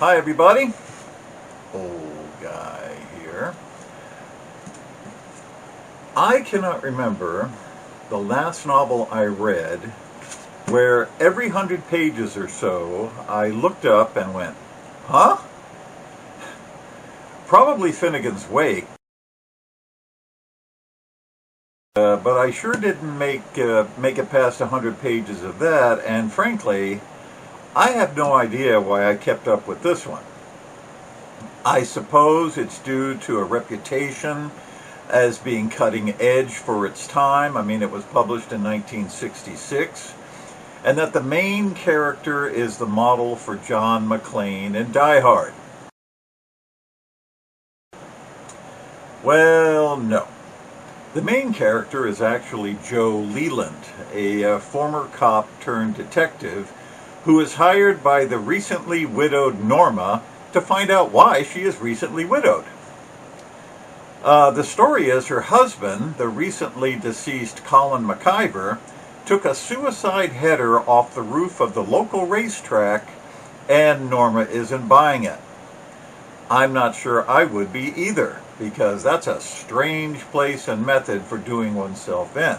Hi everybody, old guy here. I cannot remember the last novel I read where every 100 pages or so I looked up and went, huh? Probably Finnegan's Wake, but I sure didn't make it past 100 pages of that, and frankly, I have no idea why I kept up with this one. I suppose it's due to a reputation as being cutting edge for its time. I mean, it was published in 1966, and that the main character is the model for John McClane in Die Hard. Well, no. The main character is actually Joe Leland, a former cop turned detective who is hired by the recently widowed Norma to find out why she is recently widowed. The story is her husband, the recently deceased Colin McIver, took a suicide header off the roof of the local racetrack, and Norma isn't buying it. I'm not sure I would be either, because that's a strange place and method for doing oneself in.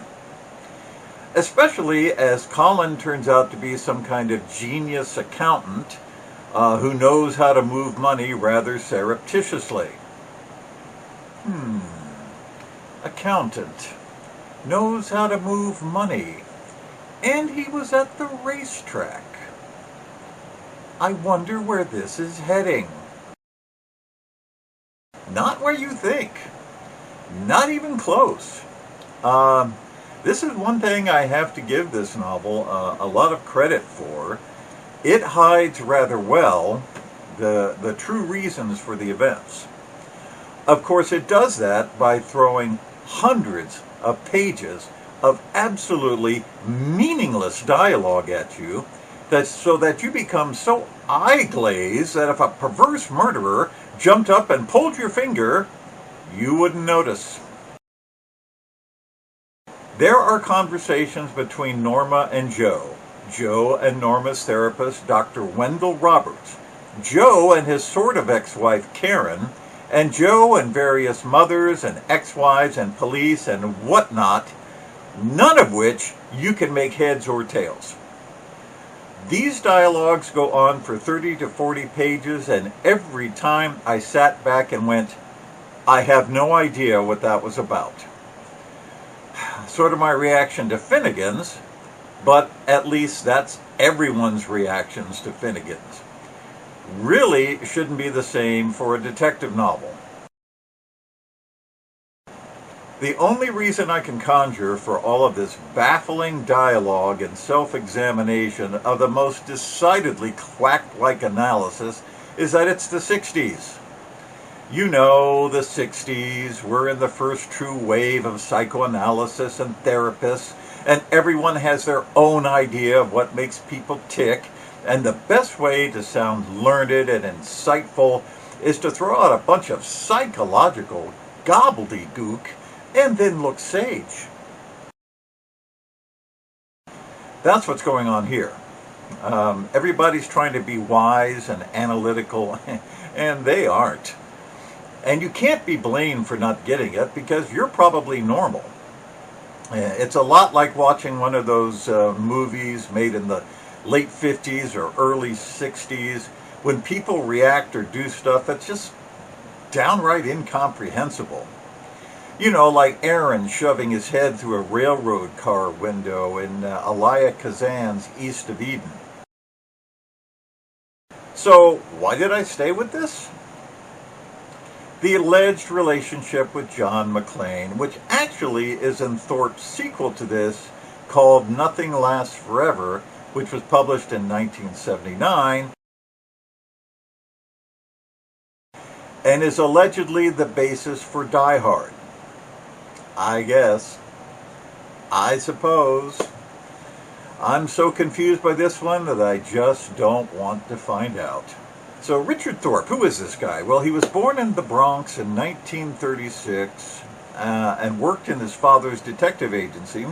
Especially as Colin turns out to be some kind of genius accountant who knows how to move money rather surreptitiously. Accountant. Knows how to move money. And he was at the racetrack. I wonder where this is heading. Not where you think. Not even close. This is one thing I have to give this novel a lot of credit for. It hides rather well the true reasons for the events. Of course, it does that by throwing hundreds of pages of absolutely meaningless dialogue at you, so that you become so eye-glazed that if a perverse murderer jumped up and pulled your finger, you wouldn't notice. There are conversations between Norma and Joe and Norma's therapist, Dr. Wendell Roberts, Joe and his sort of ex-wife, Karen, and Joe and various mothers and ex-wives and police and whatnot, none of which you can make heads or tails. These dialogues go on for 30 to 40 pages, and every time I sat back and went, I have no idea what that was about. Sort of my reaction to Finnegan's, but at least that's everyone's reactions to Finnegan's. Really shouldn't be the same for a detective novel. The only reason I can conjure for all of this baffling dialogue and self-examination of the most decidedly quack-like analysis is that it's the 60s. You know, the 60s, we're in the first true wave of psychoanalysis and therapists, and everyone has their own idea of what makes people tick, and the best way to sound learned and insightful is to throw out a bunch of psychological gobbledygook and then look sage. That's what's going on here. Everybody's trying to be wise and analytical, and they aren't. And you can't be blamed for not getting it because you're probably normal. It's a lot like watching one of those movies made in the late 50s or early 60s when people react or do stuff that's just downright incomprehensible. You know, like Aaron shoving his head through a railroad car window in Elia Kazan's East of Eden. So, why did I stay with this? The alleged relationship with John McClane, which actually is in Thorpe's sequel to this, called Nothing Lasts Forever, which was published in 1979, and is allegedly the basis for Die Hard. I guess. I suppose. I'm so confused by this one that I just don't want to find out. So Richard Thorpe, who is this guy? Well, he was born in the Bronx in 1936 and worked in his father's detective agency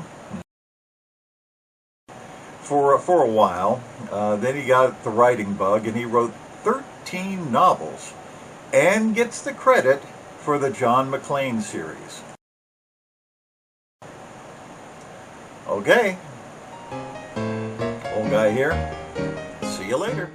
for a while. Then he got the writing bug and he wrote 13 novels and gets the credit for the John McClane series. Okay, old guy here. See you later.